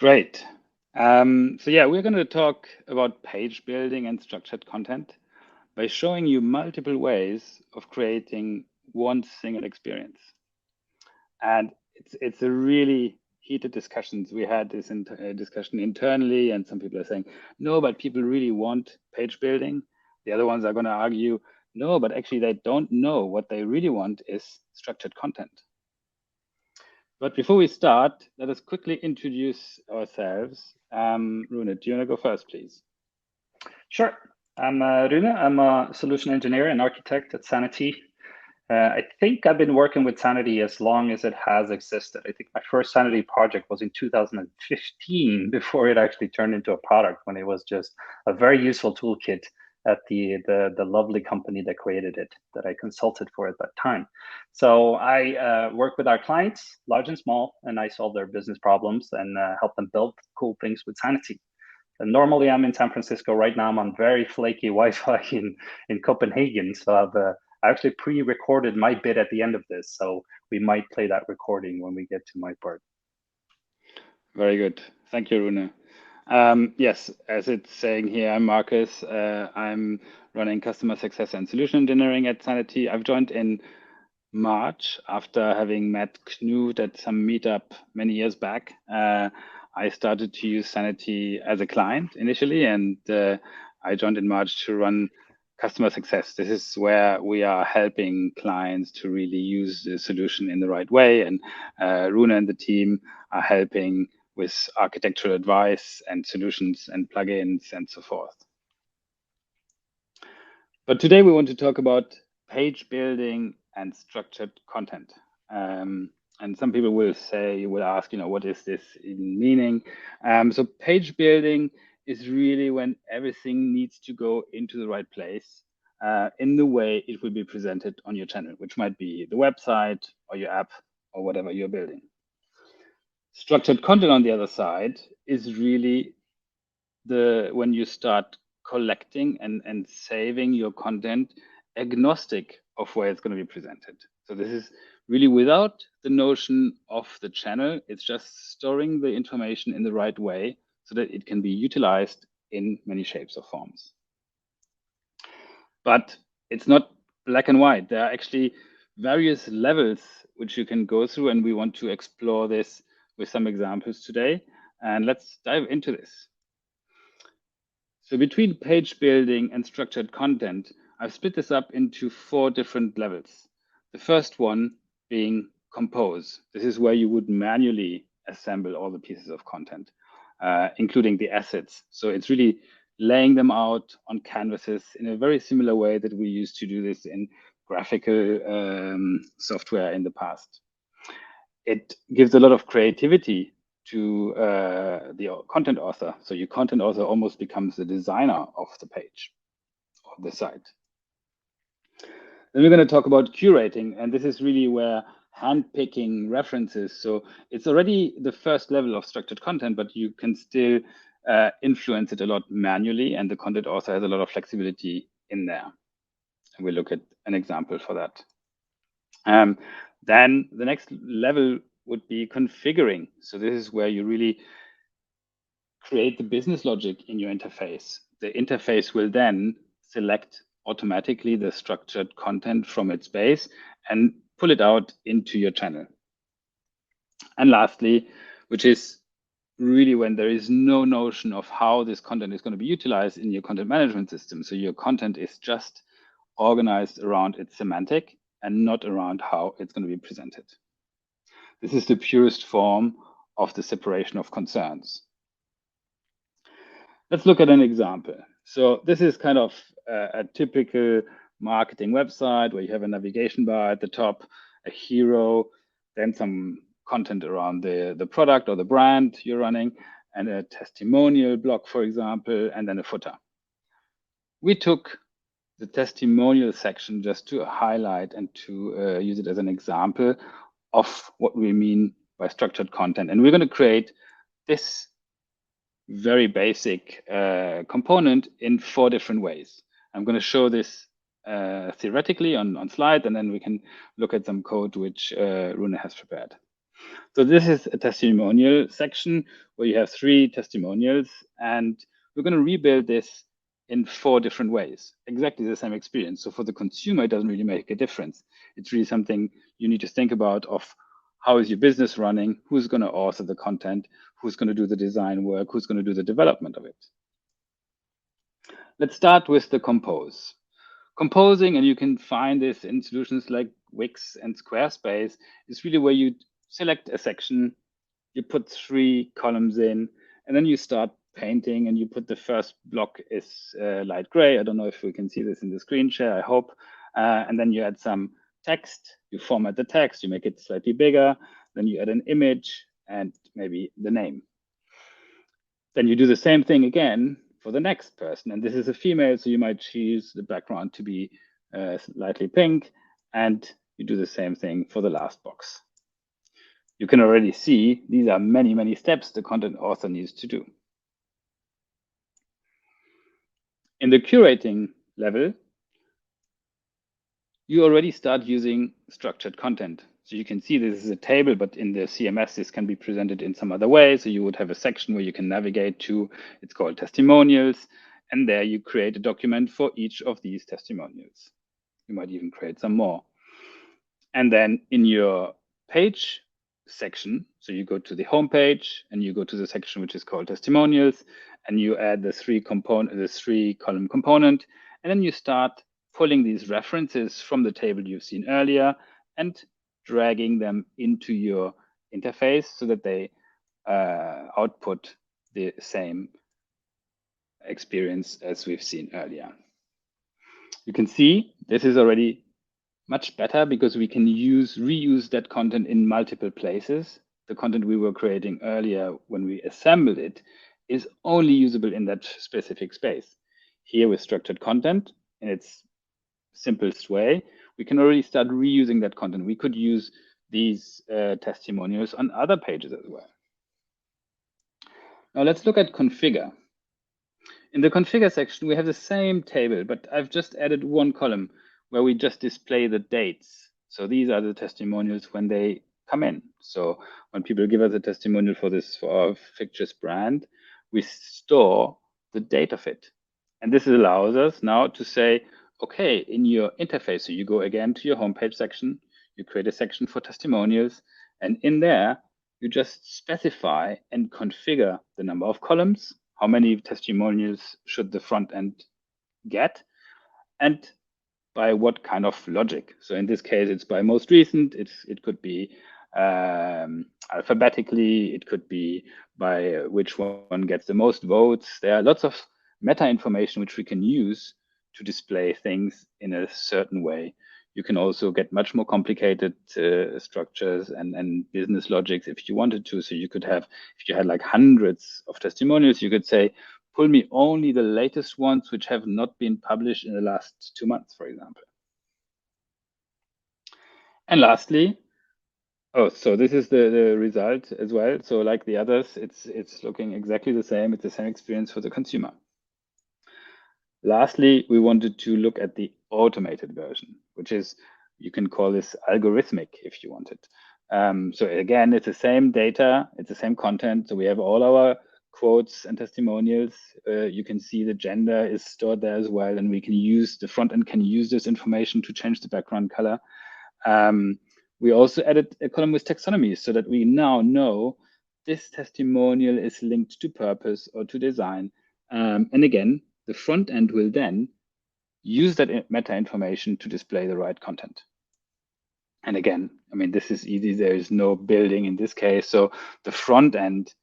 Great. So yeah, we're going to talk about page building and structured content by showing you multiple ways of creating one single experience. And it's a really heated discussions. We had this discussion internally, and some people are saying, no, but people really want page building. The other ones are going to argue, no, but actually they don't know. What they really want is structured content. But before we start, let us quickly introduce ourselves. Rune, do you want to go first, please? Sure. I'm Rune. I'm a solution engineer and architect at Sanity. I think I've been working with Sanity as long as it has existed. I think my first Sanity project was in 2015 before it actually turned into a product, when it was just a very useful toolkit at the lovely company that created it, that I consulted for at that time. So I work with our clients, large and small, and I solve their business problems and help them build cool things with Sanity. And normally I'm in San Francisco. Right now I'm on very flaky Wi-Fi in Copenhagen. So I actually pre-recorded my bit at the end of this. So we might play that recording when we get to my part. Very good. Thank you, Rune. Yes, as it's saying here, I'm Markus. I'm running customer success and solution engineering at Sanity. I've joined in March after having met Knut at some meetup many years back. I started to use Sanity as a client initially, and I joined in March to run customer success. This is where we are helping clients to really use the solution in the right way, and Rune and the team are helping with architectural advice and solutions and plugins and so forth. But today we want to talk about page building and structured content. And some people will ask, what is this in meaning? So page building is really when everything needs to go into the right place in the way it will be presented on your channel, which might be the website or your app or whatever you're building. Structured content, on the other side, is really when you start collecting and saving your content agnostic of where it's going to be presented. So this is really without the notion of the channel. It's just storing the information in the right way so that it can be utilized in many shapes or forms. But it's not black and white. There are actually various levels which you can go through, and we want to explore this with some examples today. And let's dive into this. So between page building and structured content, I've split this up into 4 different levels. The first one being compose. This is where you would manually assemble all the pieces of content, including the assets. So it's really laying them out on canvases in a very similar way that we used to do this in graphical software in the past. It gives a lot of creativity to the content author. So your content author almost becomes the designer of the page or the site. Then we're going to talk about curating, and this is really where handpicking references. So it's already the first level of structured content, but you can still influence it a lot manually, and the content author has a lot of flexibility in there. And we'll look at an example for that. Then the next level would be configuring. So this is where you really create the business logic in your interface. The interface will then select automatically the structured content from its base and pull it out into your channel. And lastly, which is really when there is no notion of how this content is going to be utilized in your content management system. So your content is just organized around its semantic and not around how it's going to be presented. This is the purest form of the separation of concerns. Let's look at an example. So this is kind of a typical marketing website where you have a navigation bar at the top, a hero, then some content around the product or the brand you're running, and a testimonial block, for example, and then a footer. We took the testimonial section just to highlight and to use it as an example of what we mean by structured content. And we're going to create this very basic component in 4 different ways. I'm going to show this theoretically on slides, and then we can look at some code which Rune has prepared. So this is a testimonial section where you have 3 testimonials, and we're going to rebuild this in 4 different ways. Exactly the same experience. So for the consumer, it doesn't really make a difference. It's really something you need to think about of how is your business running, who's going to author the content, who's going to do the design work, who's going to do the development of it. Let's start with the compose. Composing, and you can find this in solutions like Wix and Squarespace, is really where you select a section, you put 3 columns in, and then you start painting, and you put the first block is light gray. I don't know if we can see this in the screen share, I hope. And then you add some text, you format the text, you make it slightly bigger, then you add an image and maybe the name. Then you do the same thing again for the next person. And this is a female, so you might choose the background to be lightly pink, and you do the same thing for the last box. You can already see these are many, many steps the content author needs to do. In the curating level, you already start using structured content. So you can see this is a table, but in the CMS, this can be presented in some other way. So you would have a section where you can navigate to, it's called testimonials. And there you create a document for each of these testimonials. You might even create some more. And then in your page section, so you go to the home page and you go to the section which is called testimonials, and you add the 3 column component, and then you start pulling these references from the table you've seen earlier and dragging them into your interface so that they output the same experience as we've seen earlier. You can see this is already much better because we can reuse that content in multiple places. The content we were creating earlier when we assembled it is only usable in that specific space. Here with structured content in its simplest way, we can already start reusing that content. We could use these testimonials on other pages as well. Now let's look at configure. In the configure section, we have the same table, but I've just added 1 column where we just display the dates. So these are the testimonials when they come in. So when people give us a testimonial for our fictitious brand, we store the date of it. And this allows us now to say, okay, in your interface, so you go again to your homepage section, you create a section for testimonials, and in there, you just specify and configure the number of columns, how many testimonials should the front end get, and by what kind of logic. So in this case, it's by most recent. It could be alphabetically. It could be by which one gets the most votes. There are lots of meta information which we can use to display things in a certain way. You can also get much more complicated structures and business logics if you wanted to. So you could have, if you had like hundreds of testimonials, you could say, pull me only the latest ones which have not been published in the last 2 months, for example. And lastly, so this is the result as well. So like the others, it's looking exactly the same. It's the same experience for the consumer. Lastly, we wanted to look at the automated version, which is, you can call this algorithmic if you want it. So again, it's the same data, it's the same content. So we have all our quotes and testimonials. You can see the gender is stored there as well, and we can use, the front end can use this information to change the background color. We also added a column with taxonomy so that we now know this testimonial is linked to purpose or to design. And again, the front end will then use that meta information to display the right content. And again, I mean, this is easy. There is no building in this case. So the front end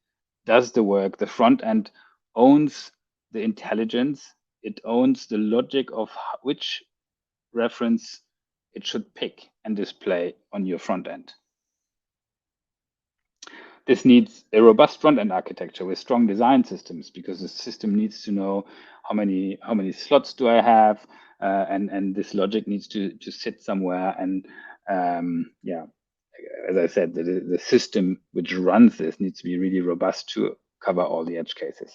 does the work. The front end owns the intelligence. It owns the logic of which reference it should pick and display on your front end. This needs a robust front-end architecture with strong design systems, because the system needs to know how many slots do I have, and this logic needs to sit somewhere. And yeah, as I said, the system which runs this needs to be really robust to cover all the edge cases.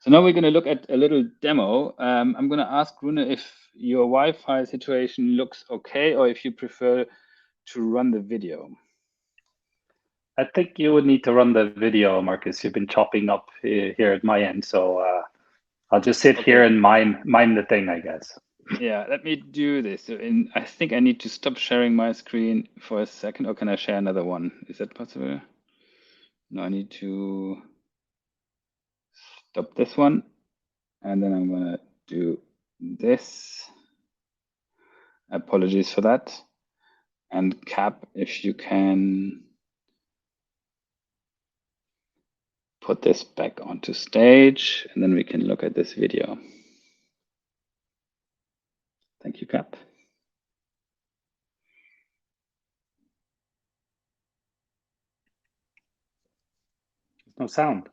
So now we're going to look at a little demo. I'm going to ask Rune if your Wi-Fi situation looks okay, or if you prefer to run the video. I think you would need to run the video, Markus. You've been chopping up here at my end, so I'll just sit here and mime the thing, I guess. Yeah, let me do this. I think I need to stop sharing my screen for a second, or can I share another one? Is that possible? No, I need to stop this one, and then I'm gonna do this. Apologies for that. And Cap, if you can put this back onto stage, and then we can look at this video. Thank you, Cap. No sound.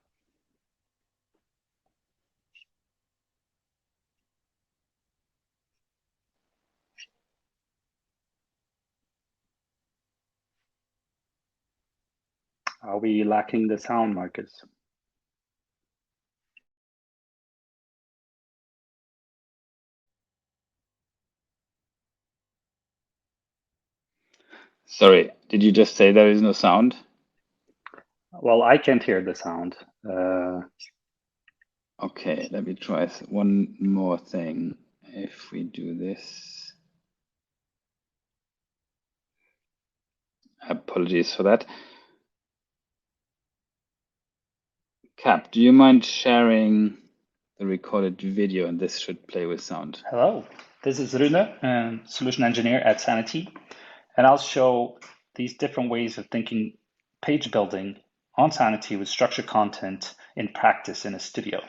Are we lacking the sound, Markus? Sorry, did you just say there is no sound? Well, I can't hear the sound. Okay, let me try one more thing. If we do this, apologies for that. Cap, do you mind sharing the recorded video? And this should play with sound. Hello, this is Rune, solution engineer at Sanity, and I'll show these different ways of thinking page building on Sanity with structured content in practice in a studio.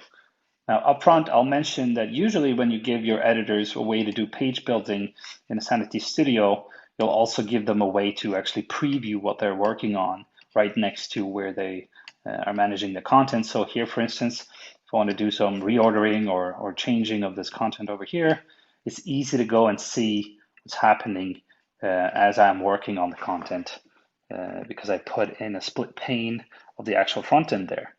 Now, upfront, I'll mention that usually when you give your editors a way to do page building in a Sanity studio, you'll also give them a way to actually preview what they're working on right next to where they are managing the content. So here, for instance, if I want to do some reordering or changing of this content over here, it's easy to go and see what's happening as I'm working on the content because I put in a split pane of the actual front end there.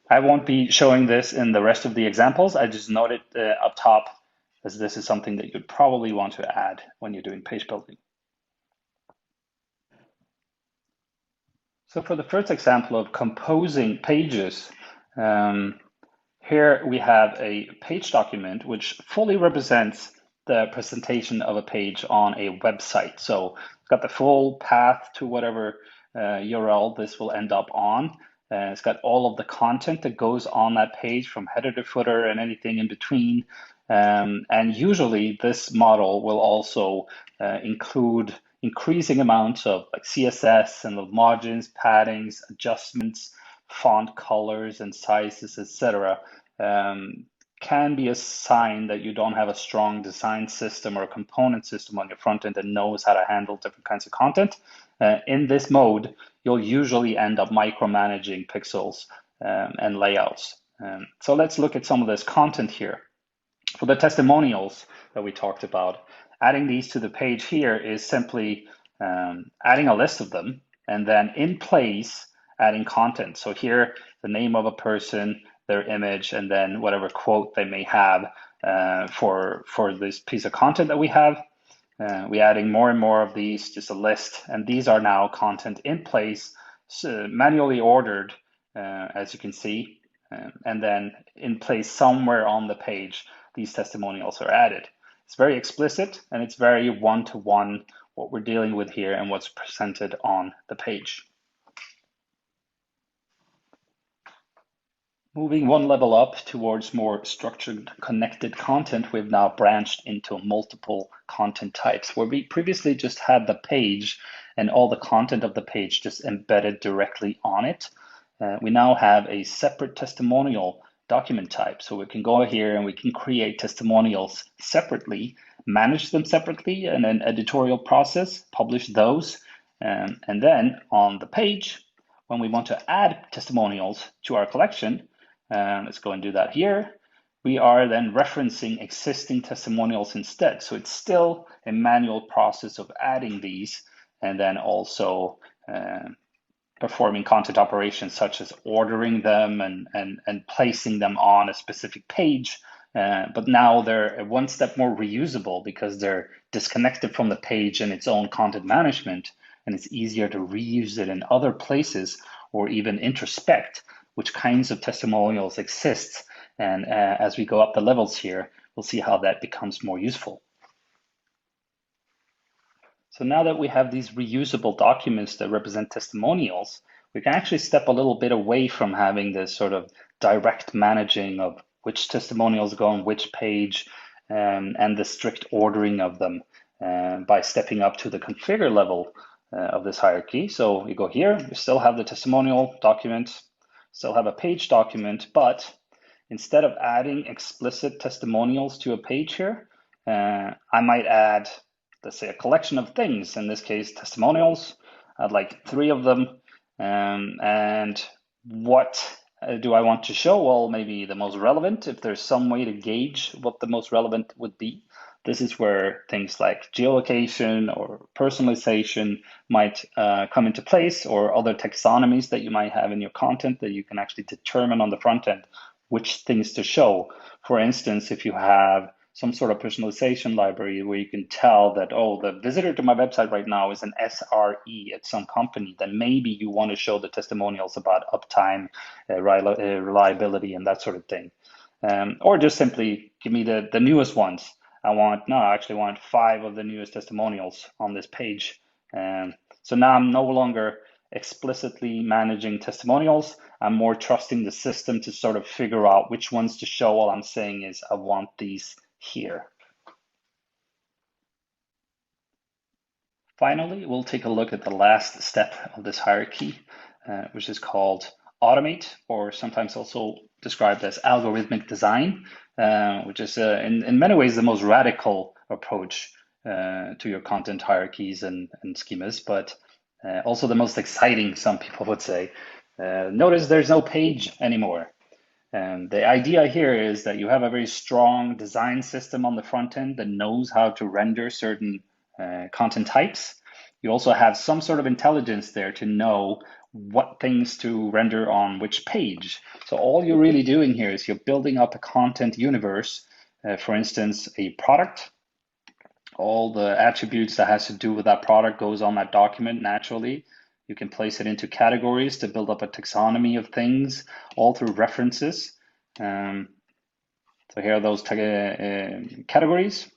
I won't be showing this in the rest of the examples. I just noted up top as this is something that you'd probably want to add when you're doing page building. So for the first example of composing pages, here we have a page document which fully represents the presentation of a page on a website. So it's got the full path to whatever URL this will end up on. It's got all of the content that goes on that page from header to footer and anything in between. And usually this model will also include increasing amounts of like CSS and the margins, paddings, adjustments, font colors and sizes, etc. Can be a sign that you don't have a strong design system or a component system on your front end that knows how to handle different kinds of content. In this mode, you'll usually end up micromanaging pixels and layouts. So let's look at some of this content here. For the testimonials that we talked about, adding these to the page here is simply adding a list of them and then in place adding content. So here, the name of a person, their image, and then whatever quote they may have for this piece of content that we have. We're adding more and more of these, just a list, and these are now content in place, manually ordered, as you can see, and then in place somewhere on the page, these testimonials are added. It's very explicit and it's very one-to-one what we're dealing with here and what's presented on the page. Moving one level up towards more structured connected content, we've now branched into multiple content types where we previously just had the page and all the content of the page just embedded directly on it. We now have a separate testimonial document type. So we can go here and we can create testimonials separately, manage them separately in an editorial process, publish those. And then on the page, when we want to add testimonials to our collection, let's go and do that here. We are then referencing existing testimonials instead. So it's still a manual process of adding these and then also performing content operations such as ordering them and placing them on a specific page. But now they're one step more reusable because they're disconnected from the page and its own content management. and it's easier to reuse it in other places or even introspect which kinds of testimonials exist. And as we go up the levels here, we'll see how that becomes more useful. So now that we have these reusable documents that represent testimonials, we can actually step a little bit away from having this sort of direct managing of which testimonials go on which page and the strict ordering of them by stepping up to the configure level of this hierarchy. So you go here, you still have the testimonial document, still have a page document, but instead of adding explicit testimonials to a page here, I might add, let's say, a collection of things, in this case, testimonials. I'd like 3 of them. And what do I want to show? Well, maybe the most relevant, if there's some way to gauge what the most relevant would be. This is where things like geolocation or personalization might come into place, or other taxonomies that you might have in your content that you can actually determine on the front end which things to show. For instance, if you have some sort of personalization library where you can tell that, oh, the visitor to my website right now is an SRE at some company, then maybe you want to show the testimonials about uptime, reliability, and that sort of thing. Or just simply give me the newest ones. I actually want 5 of the newest testimonials on this page. So now I'm no longer explicitly managing testimonials. I'm more trusting the system to sort of figure out which ones to show. All I'm saying is I want these here. Finally, we'll take a look at the last step of this hierarchy, which is called automate, or sometimes also described as algorithmic design, which is in many ways the most radical approach to your content hierarchies and schemas, but also the most exciting, some people would say. Notice there's no page anymore. And the idea here is that you have a very strong design system on the front end that knows how to render certain content types. You also have some sort of intelligence there to know what things to render on which page. So all you're really doing here is you're building up a content universe, for instance, a product. All the attributes that has to do with that product goes on that document naturally. You can place it into categories to build up a taxonomy of things, all through references. So here are those categories.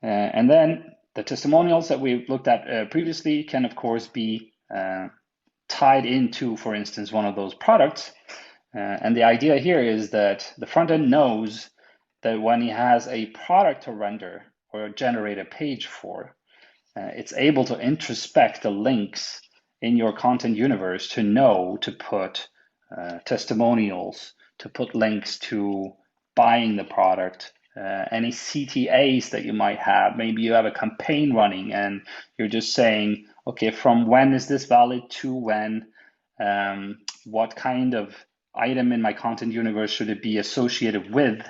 And then the testimonials that we looked at previously can, of course, be tied into, for instance, one of those products. And the idea here is that the front end knows that when he has a product to render or generate a page for, it's able to introspect the links in your content universe to know to put testimonials, to put links to buying the product, any CTAs that you might have. Maybe you have a campaign running and you're just saying, okay, from when is this valid to when? What kind of item in my content universe should it be associated with?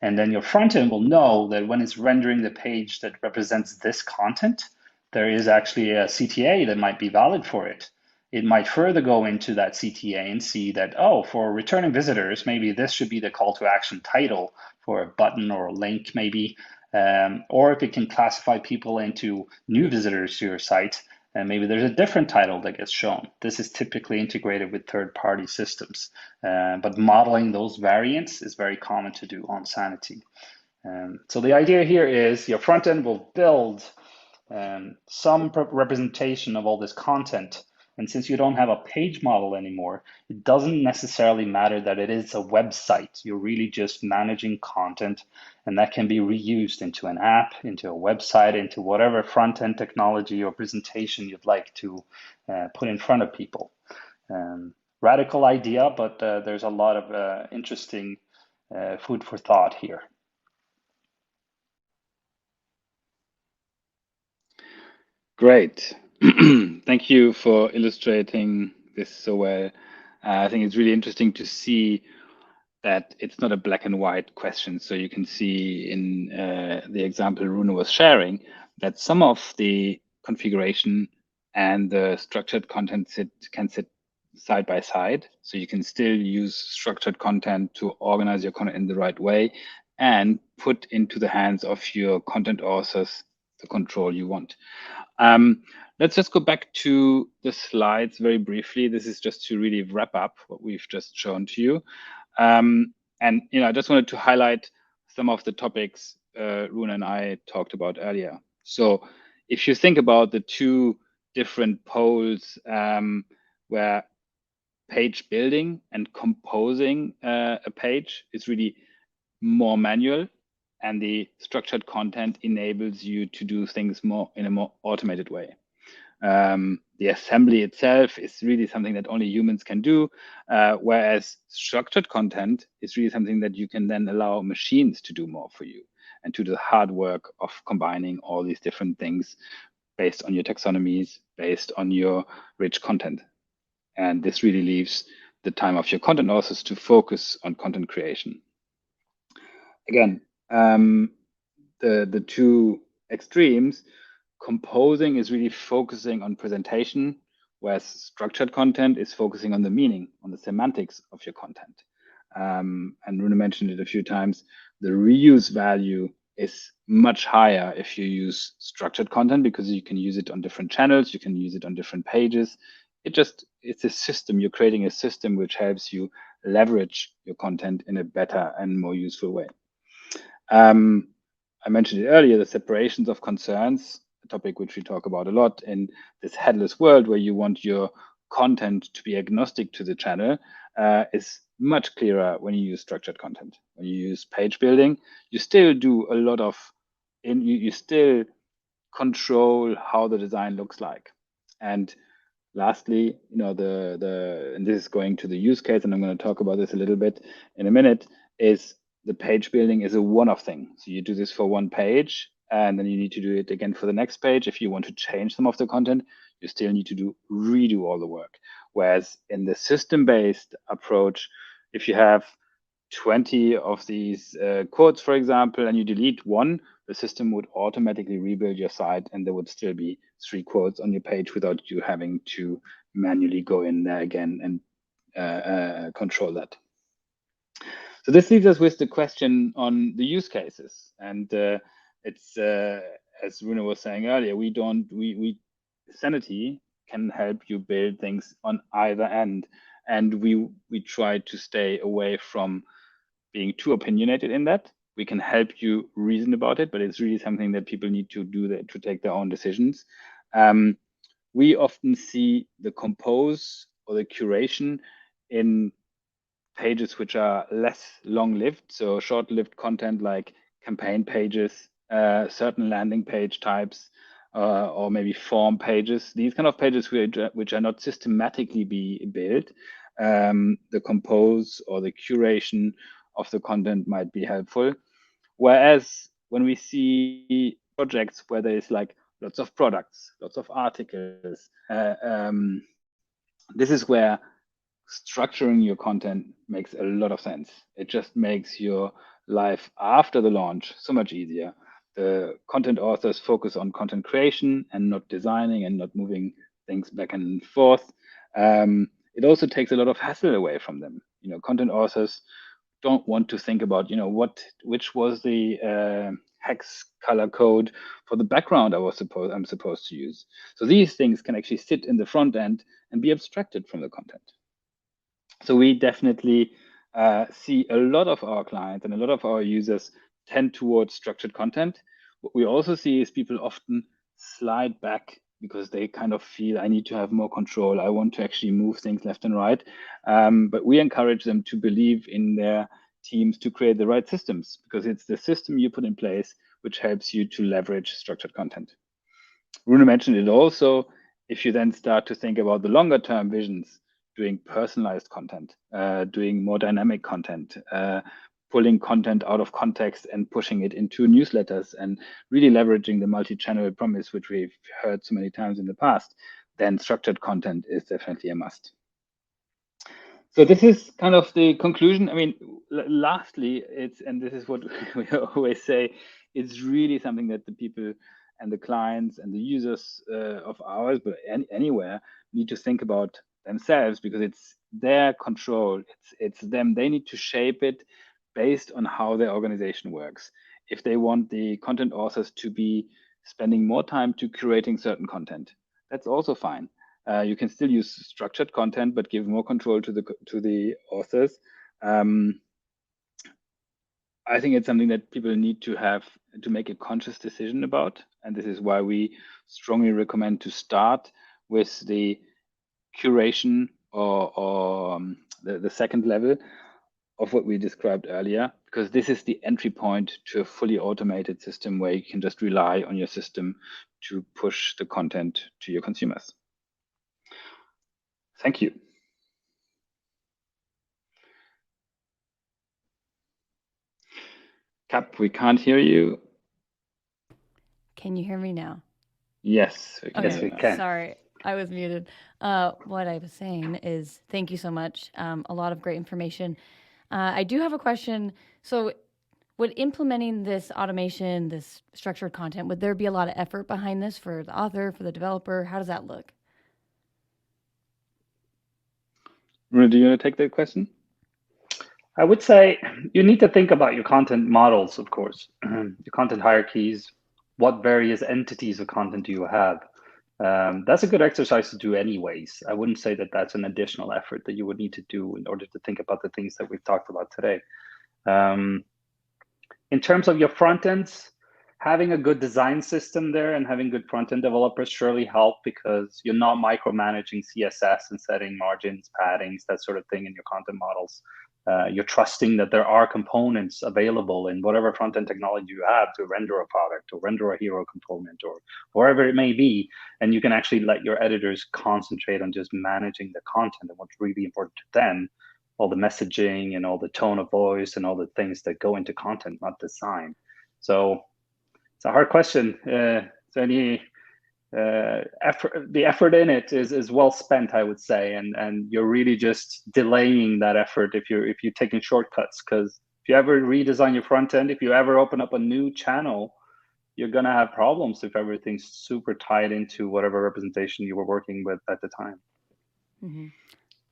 And then your front end will know that when it's rendering the page that represents this content, there is actually a CTA that might be valid for it. It might further go into that CTA and see that, oh, for returning visitors, maybe this should be the call to action title for a button or a link maybe. Or if it can classify people into new visitors to your site, and maybe there's a different title that gets shown. This is typically integrated with third-party systems, but modeling those variants is very common to do on Sanity. So the idea here is your front end will build some representation of all this content. And since you don't have a page model anymore, it doesn't necessarily matter that it is a website. You're really just managing content, and that can be reused into an app, into a website, into whatever front-end technology or presentation you'd like to put in front of people. Radical idea, but there's a lot of interesting food for thought here. Great. Thank you for illustrating this so well. I think it's really interesting to see that it's not a black and white question. So you can see in the example Rune was sharing that some of the configuration and the structured content can sit side by side. So you can still use structured content to organize your content in the right way and put into the hands of your content authors the control you want. Let's just go back to the slides very briefly. This is just to really wrap up what we've just shown to you. And I just wanted to highlight some of the topics Rune and I talked about earlier. So if you think about the two different poles where page building and composing a page is really more manual, and the structured content enables you to do things more in a more automated way. The assembly itself is really something that only humans can do, whereas structured content is really something that you can then allow machines to do more for you and to do the hard work of combining all these different things based on your taxonomies, based on your rich content. And this really leaves the time of your content authors to focus on content creation. Again, the two extremes, composing is really focusing on presentation, whereas structured content is focusing on the meaning, on the semantics of your content. And Rune mentioned it a few times, the reuse value is much higher if you use structured content because you can use it on different channels, you can use it on different pages. It's a system. You're creating a system which helps you leverage your content in a better and more useful way. I mentioned it earlier, the separations of concerns, a topic which we talk about a lot in this headless world where you want your content to be agnostic to the channel, is much clearer when you use structured content. When you use page building, you still do a lot of, you still control how the design looks like. And lastly, and this is going to the use case, and I'm going to talk about this a little bit in a minute, is the page building is a one-off thing. So you do this for one page, and then you need to do it again for the next page. If you want to change some of the content, you still need to redo all the work. Whereas in the system-based approach, if you have 20 of these quotes, for example, and you delete one, the system would automatically rebuild your site and there would still be 3 quotes on your page without you having to manually go in there again and control that. So this leaves us with the question on the use cases. And it's, as Rune was saying earlier, Sanity can help you build things on either end. And we try to stay away from being too opinionated in that. We can help you reason about it, but it's really something that people need to do that to take their own decisions. We often see the compose or the curation in pages which are less long-lived, so short-lived content like campaign pages, certain landing page types, or maybe form pages. These kind of pages which are not systematically be built, the compose or the curation of the content might be helpful. Whereas when we see projects where there is like lots of products, lots of articles, this is where structuring your content makes a lot of sense. It just makes your life after the launch so much easier. The content authors focus on content creation and not designing and not moving things back and forth. It also takes a lot of hassle away from them. Content authors don't want to think about, which was the hex color code for the background I'm supposed to use. So these things can actually sit in the front end and be abstracted from the content. So we definitely see a lot of our clients and a lot of our users tend towards structured content. What we also see is people often slide back because they kind of feel I need to have more control. I want to actually move things left and right. But we encourage them to believe in their teams to create the right systems, because it's the system you put in place which helps you to leverage structured content. Rune mentioned it also. If you then start to think about the longer term visions, doing personalized content, doing more dynamic content, pulling content out of context and pushing it into newsletters, and really leveraging the multi-channel promise, which we've heard so many times in the past, then structured content is definitely a must. So this is kind of the conclusion. I mean, lastly, and this is what we always say, it's really something that the people and the clients and the users of ours, but anywhere, need to think about themselves, because it's their control. It's them. They need to shape it based on how their organization works. If they want the content authors to be spending more time to curating certain content. That's also fine. You can still use structured content, but give more control to the authors. I think it's something that people need to have to make a conscious decision about. And this is why we strongly recommend to start with the curation or the second level of what we described earlier, because this is the entry point to a fully automated system where you can just rely on your system to push the content to your consumers. Thank you. Cap, we can't hear you. Can you hear me now? Yes, we can. Yes, we can. Sorry, I was muted. What I was saying is thank you so much. A lot of great information. I do have a question. So, would implementing this automation, this structured content, would there be a lot of effort behind this for the author, for the developer? How does that look? Rune, do you want to take that question? I would say you need to think about your content models, of course, your content hierarchies, what various entities of content do you have. That's a good exercise to do anyways. I wouldn't say that that's an additional effort that you would need to do in order to think about the things that we've talked about today. In terms of your front ends, having a good design system there and having good front end developers surely help, because you're not micromanaging CSS and setting margins, paddings, that sort of thing in your content models. You're trusting that there are components available in whatever front-end technology you have to render a product or render a hero component or wherever it may be. And you can actually let your editors concentrate on just managing the content and what's really important to them, all the messaging and all the tone of voice and all the things that go into content, not design. So it's a hard question. So any the effort in it is well spent, I would say, and you're really just delaying that effort if you're taking shortcuts, because if you ever redesign your front end, if you ever open up a new channel, you're gonna have problems if everything's super tied into whatever representation you were working with at the time. Mm-hmm.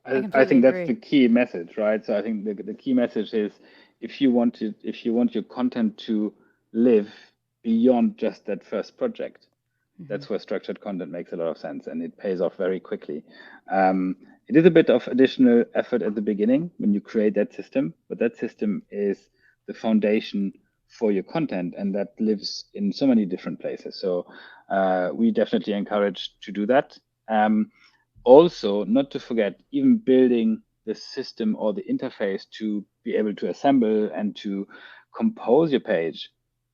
I think that's the key message, right? So I think the key message is if you want your content to live beyond just that first project, that's where structured content makes a lot of sense, and it pays off very quickly. It is a bit of additional effort at the beginning when you create that system, but that system is the foundation for your content, and that lives in so many different places. So we definitely encourage to do that. Also, not to forget, even building the system or the interface to be able to assemble and to compose your page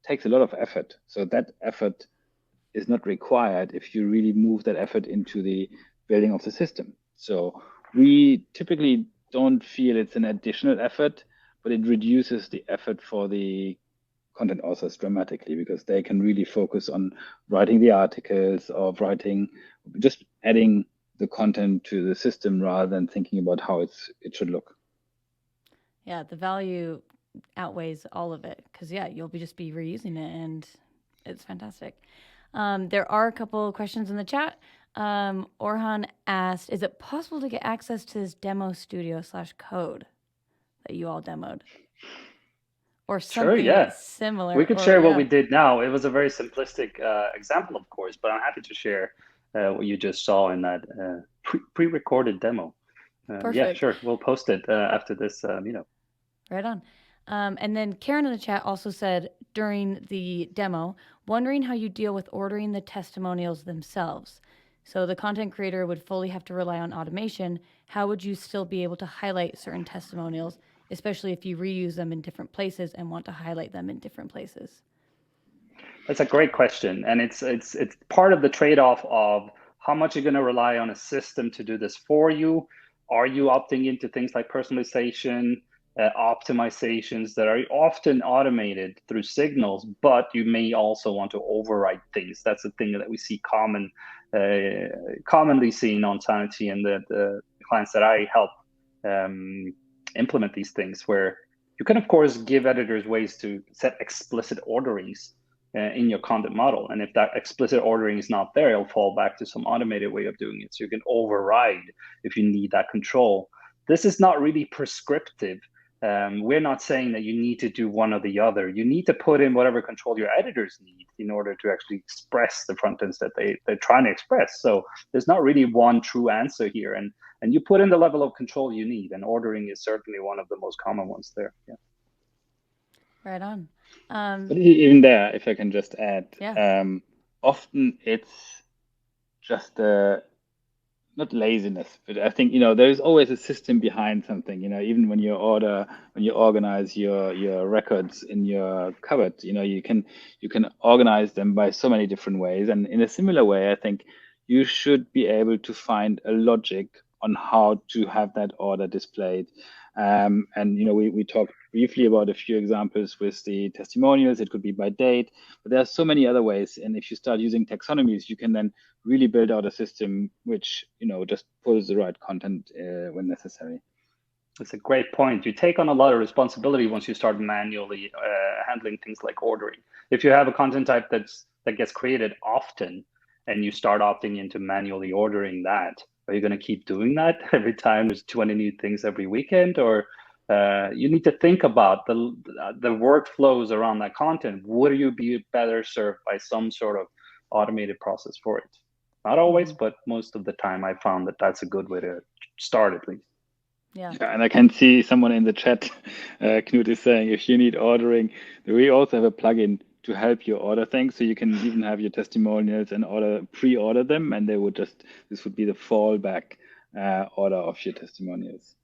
takes a lot of effort. So that effort is not required if you really move that effort into the building of the system. So we typically don't feel it's an additional effort, but it reduces the effort for the content authors dramatically, because they can really focus on writing the articles or just adding the content to the system rather than thinking about how it should look. Yeah, the value outweighs all of it, because you'll just be reusing it, and it's fantastic. There are a couple of questions in the chat. Orhan asked, is it possible to get access to this demo studio /code that you all demoed? Or something similar? We could share what we did now. It was a very simplistic example, of course, but I'm happy to share what you just saw in that pre-recorded demo. Yeah, sure. We'll post it after this meetup. Right on. And then Karen in the chat also said, during the demo, wondering how you deal with ordering the testimonials themselves. So the content creator would fully have to rely on automation. How would you still be able to highlight certain testimonials, especially if you reuse them in different places and want to highlight them in different places? That's a great question. And it's part of the trade-off of how much you're going to rely on a system to do this for you. Are you opting into things like personalization, optimizations that are often automated through signals, but you may also want to override things? That's a thing that we see commonly seen on Sanity and the clients that I help implement these things, where you can, of course, give editors ways to set explicit orderings in your content model. And if that explicit ordering is not there, it'll fall back to some automated way of doing it. So you can override if you need that control. This is not really prescriptive. We're not saying that you need to do one or the other. You need to put in whatever control your editors need in order to actually express the front ends that they're trying to express. So there's not really one true answer here. And you put in the level of control you need, and ordering is certainly one of the most common ones there. Yeah. Right on. But even there, if I can just add, Yeah. Often it's just not laziness, but I think, there's always a system behind something, even when you organize your records in your cupboard, you can organize them by so many different ways. And in a similar way, I think you should be able to find a logic on how to have that order displayed. And we talked briefly about a few examples with the testimonials. It could be by date, but there are so many other ways. And if you start using taxonomies, you can then really build out a system which just pulls the right content when necessary. That's a great point. You take on a lot of responsibility once you start manually handling things like ordering. If you have a content type that gets created often, and you start opting into manually ordering that, are you going to keep doing that every time there's 20 new things every weekend? Or you need to think about the workflows around that content. Would you be better served by some sort of automated process for it? Not always, but most of the time I found that that's a good way to start, at least. Yeah. And I can see someone in the chat, Knut is saying, if you need ordering, we also have a plugin to help you order things. So you can even have your testimonials and pre-order them, and this would be the fallback order of your testimonials.